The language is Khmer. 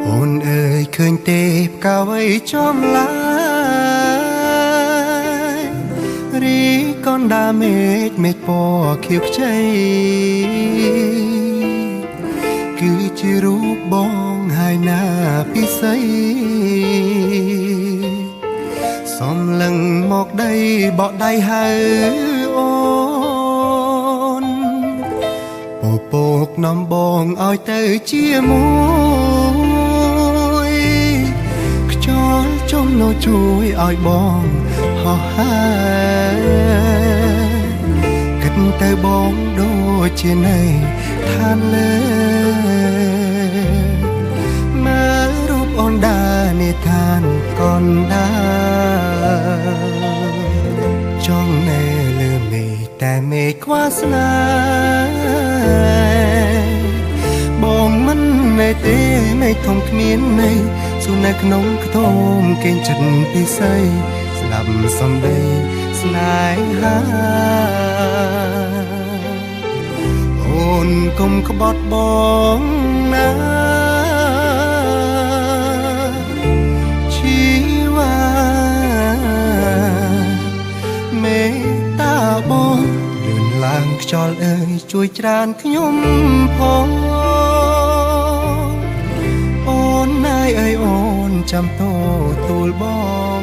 អូនអើយឃើញទេផ្កាវៃចំឡាយរីកនដាមេឃមេឃពណ៌ខៀវខ្ចីគឺជារូបបងហើយណាពិសីសំលឹងមកដីបកដៃហៅអូនពពកនាំបងឲ្យទៅជាមួយខ្យល់ចំនោជួយឲ្យបងហោះហើរគិតទៅបងដូចជានៅឋានលើមើលរូបអូនដានេឋានកនដាចង់នៅលើមេឃតែមេឃខ្វះស្នេហ៍បងមិននៅទេមេឃធំគ្មានន័យសួរនៅក្នុងខ្ទមគេងចិត្តពិសីស្ដាប់សំដីស្នេហាអូនកុំក្បត់បងណាជីវ៉ាមេត្តាបងលឿនឡើងខ្យល់អើយជួយច្រានខ្ញុំផងអូនណាយអើយអូនចាំតូលបង